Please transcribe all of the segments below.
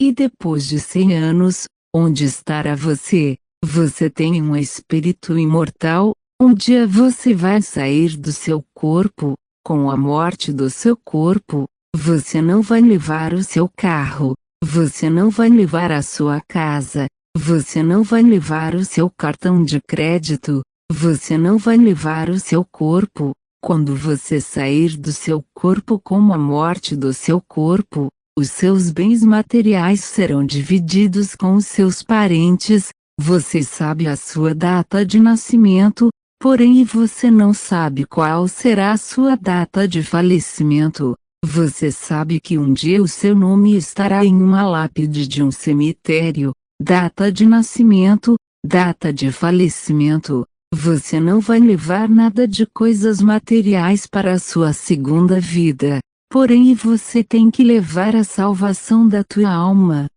E depois de 100 anos, onde estará você? Você tem um espírito imortal. Um dia você vai sair do seu corpo. Com a morte do seu corpo, você não vai levar o seu carro. Você não vai levar a sua casa. Você não vai levar o seu cartão de crédito. Você não vai levar o seu corpo. Quando você sair do seu corpo com a morte do seu corpo, os seus bens materiais serão divididos com os seus parentes. Você sabe a sua data de nascimento, porém você não sabe qual será a sua data de falecimento. Você sabe que um dia o seu nome estará em uma lápide de um cemitério. Data de nascimento, data de falecimento. Você não vai levar nada de coisas materiais para a sua segunda vida. Porém você tem que levar a salvação da tua alma.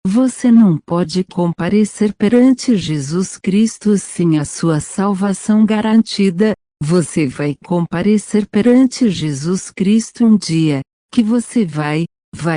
Você não pode comparecer perante Jesus Cristo sem a sua salvação garantida. Você vai comparecer perante Jesus Cristo um dia. Que você vai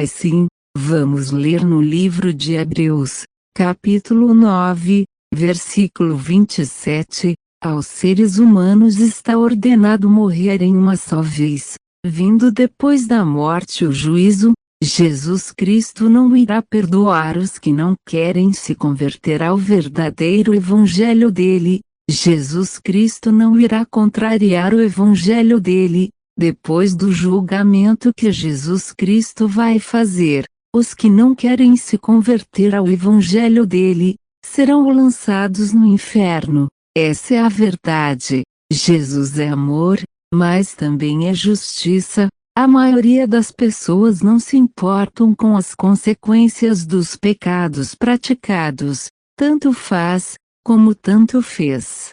sim. Vamos ler no livro de Hebreus, capítulo 9, versículo 27. Aos seres humanos está ordenado morrerem uma só vez, vindo depois da morte o juízo. Jesus Cristo não irá perdoar os que não querem se converter ao verdadeiro evangelho dele. Jesus Cristo não irá contrariar o evangelho dele. Depois do julgamento que Jesus Cristo vai fazer, os que não querem se converter ao evangelho dele, serão lançados no inferno. Essa é a verdade. Jesus é amor, mas também é justiça. A maioria das pessoas não se importam com as consequências dos pecados praticados. Tanto faz, como tanto fez.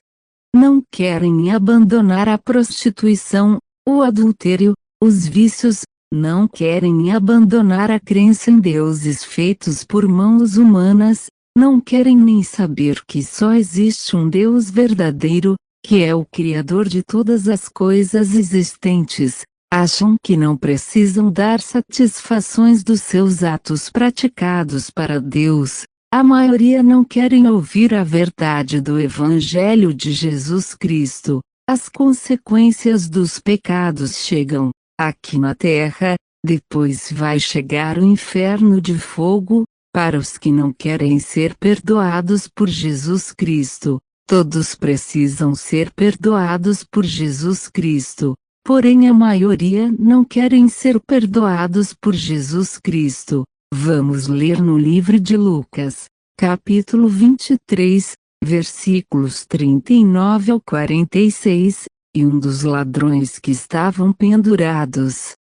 Não querem abandonar a prostituição, o adultério, os vícios. Não querem abandonar a crença em deuses feitos por mãos humanas. Não querem nem saber que só existe um Deus verdadeiro, que é o Criador de todas as coisas existentes. Acham que não precisam dar satisfações dos seus atos praticados para Deus. A maioria não querem ouvir a verdade do Evangelho de Jesus Cristo. As consequências dos pecados chegam aqui na terra, depois vai chegar o inferno de fogo. Para os que não querem ser perdoados por Jesus Cristo, todos precisam ser perdoados por Jesus Cristo. Porém a maioria não querem ser perdoados por Jesus Cristo. Vamos ler no livro de Lucas, capítulo 23, versículos 39 ao 46, e um dos ladrões que estavam pendurados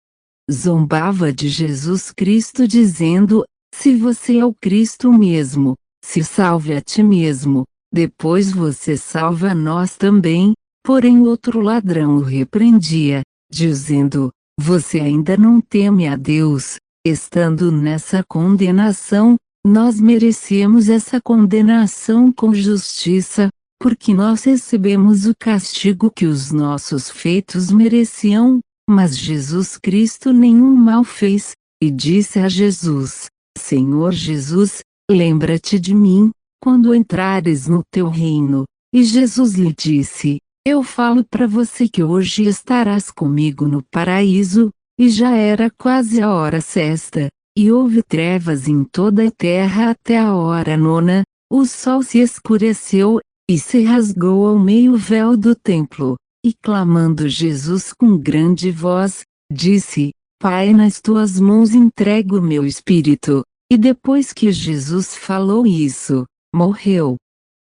zombava de Jesus Cristo dizendo: se você é o Cristo mesmo, se salve a ti mesmo, depois você salva nós também. Porém outro ladrão o repreendia, dizendo: você ainda não teme a Deus, estando nessa condenação. Nós merecemos essa condenação com justiça, porque nós recebemos o castigo que os nossos feitos mereciam. Mas Jesus Cristo nenhum mal fez, e disse a Jesus: Senhor Jesus, lembra-te de mim, quando entrares no teu reino. E Jesus lhe disse: eu falo para você que hoje estarás comigo no paraíso. E já era quase a hora sexta, e houve trevas em toda a terra até a hora nona. O sol se escureceu, e se rasgou ao meio o véu do templo. E clamando Jesus com grande voz, disse: Pai, nas tuas mãos entrego o meu espírito. E depois que Jesus falou isso, morreu.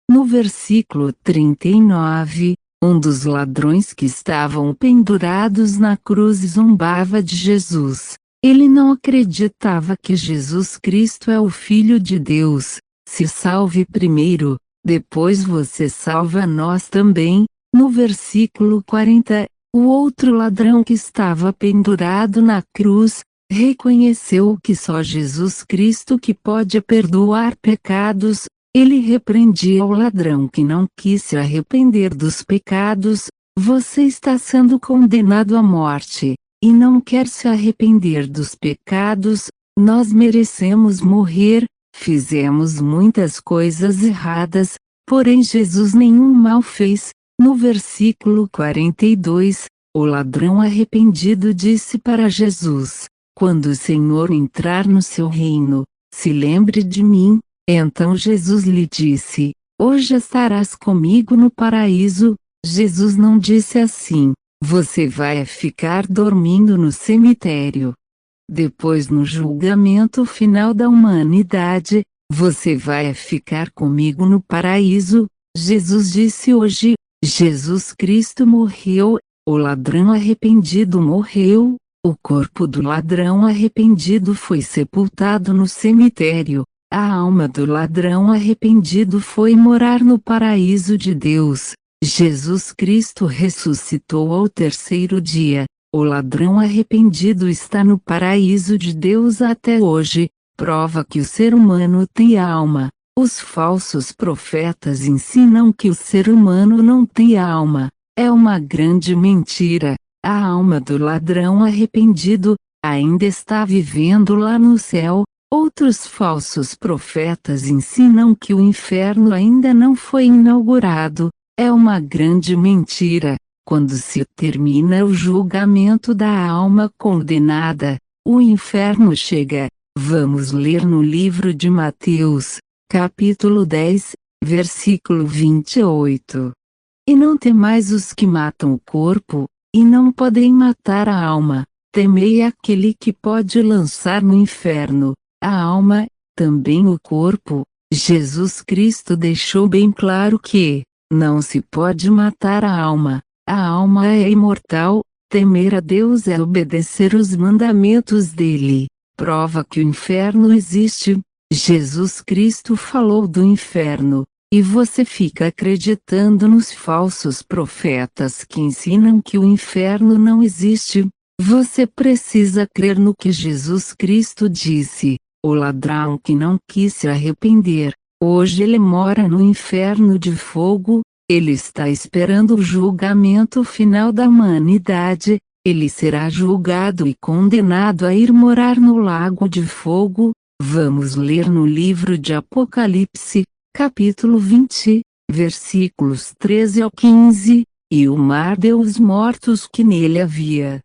No versículo 39, um dos ladrões que estavam pendurados na cruz zombava de Jesus. Ele não acreditava que Jesus Cristo é o Filho de Deus. Se salve primeiro, depois você salva nós também. No versículo 40, o outro ladrão que estava pendurado na cruz, reconheceu que só Jesus Cristo que pode perdoar pecados. Ele repreendia o ladrão que não quis se arrepender dos pecados. Você está sendo condenado à morte, e não quer se arrepender dos pecados. Nós merecemos morrer, fizemos muitas coisas erradas, porém Jesus nenhum mal fez. No versículo 42, o ladrão arrependido disse para Jesus: quando o Senhor entrar no seu reino, se lembre de mim. Então Jesus lhe disse: hoje estarás comigo no paraíso. Jesus não disse assim: você vai ficar dormindo no cemitério. Depois, no julgamento final da humanidade, você vai ficar comigo no paraíso. Jesus disse hoje: Jesus Cristo morreu, o ladrão arrependido morreu, o corpo do ladrão arrependido foi sepultado no cemitério, a alma do ladrão arrependido foi morar no paraíso de Deus. Jesus Cristo ressuscitou ao terceiro dia, o ladrão arrependido está no paraíso de Deus até hoje, prova que o ser humano tem alma. Os falsos profetas ensinam que o ser humano não tem alma. É uma grande mentira. A alma do ladrão arrependido ainda está vivendo lá no céu. Outros falsos profetas ensinam que o inferno ainda não foi inaugurado. É uma grande mentira. Quando se termina o julgamento da alma condenada, o inferno chega. Vamos ler no livro de Mateus, capítulo 10, versículo 28. E não temais os que matam o corpo, e não podem matar a alma. Temei aquele que pode lançar no inferno a alma, também o corpo. Jesus Cristo deixou bem claro que não se pode matar a alma. A alma é imortal. Temer a Deus é obedecer os mandamentos dele. Prova que o inferno existe. Jesus Cristo falou do inferno, e você fica acreditando nos falsos profetas que ensinam que o inferno não existe. Você precisa crer no que Jesus Cristo disse. O ladrão que não quis se arrepender, hoje ele mora no inferno de fogo. Ele está esperando o julgamento final da humanidade. Ele será julgado e condenado a ir morar no lago de fogo. Vamos ler no livro de Apocalipse, capítulo 20, versículos 13 ao 15. E o mar deu os mortos que nele havia.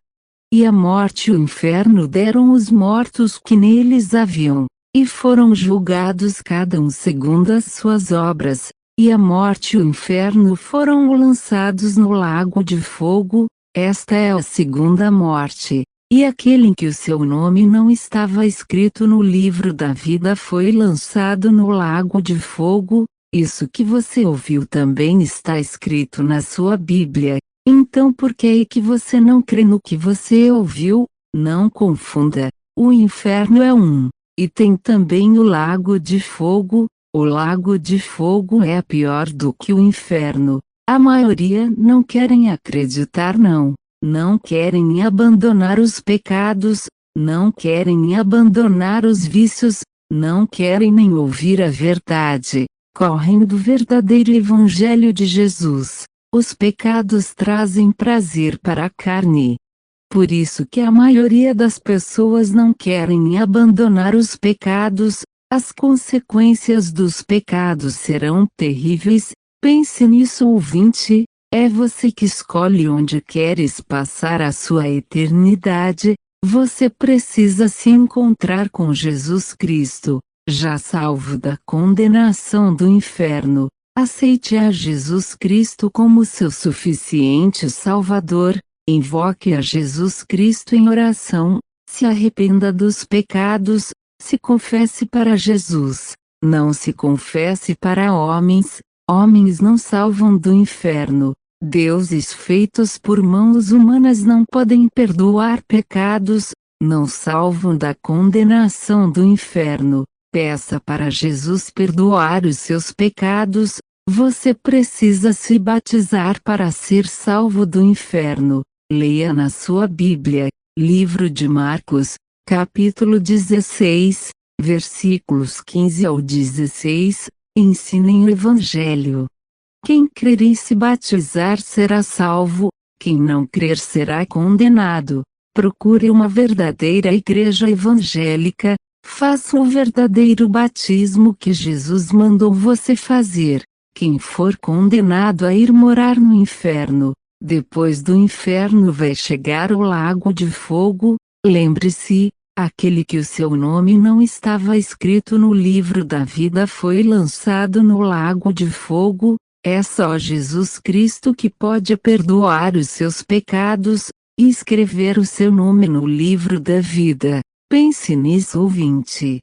E a morte e o inferno deram os mortos que neles haviam. E foram julgados cada um segundo as suas obras. E a morte e o inferno foram lançados no lago de fogo. Esta é a segunda morte. E aquele em que o seu nome não estava escrito no livro da vida foi lançado no lago de fogo. Isso que você ouviu também está escrito na sua Bíblia. Então por que é que você não crê no que você ouviu? Não confunda. O inferno é um. E tem também o lago de fogo. O lago de fogo é pior do que o inferno. A maioria não querem acreditar não querem abandonar os pecados, não querem abandonar os vícios, não querem nem ouvir a verdade. Correm do verdadeiro evangelho de Jesus. Os pecados trazem prazer para a carne. Por isso que a maioria das pessoas não querem abandonar os pecados. As consequências dos pecados serão terríveis. Pense nisso, ouvinte. É você que escolhe onde queres passar a sua eternidade. Você precisa se encontrar com Jesus Cristo, já salvo da condenação do inferno. Aceite a Jesus Cristo como seu suficiente Salvador. Invoque a Jesus Cristo em oração. Se arrependa dos pecados. Se confesse para Jesus. Não se confesse para homens. Homens não salvam do inferno. Deuses feitos por mãos humanas não podem perdoar pecados, não salvam da condenação do inferno. Peça para Jesus perdoar os seus pecados. Você precisa se batizar para ser salvo do inferno. Leia na sua Bíblia, livro de Marcos, capítulo 16, versículos 15 ao 16, ensinem o Evangelho. Quem crer e se batizar será salvo, quem não crer será condenado. Procure uma verdadeira igreja evangélica, Faça o verdadeiro batismo que Jesus mandou você fazer. Quem for condenado a ir morar no inferno, depois do inferno vai chegar o lago de fogo. Lembre-se, aquele que o seu nome não estava escrito no livro da vida foi lançado no lago de fogo. É só Jesus Cristo que pode perdoar os seus pecados e escrever o seu nome no livro da vida. Pense nisso, ouvinte.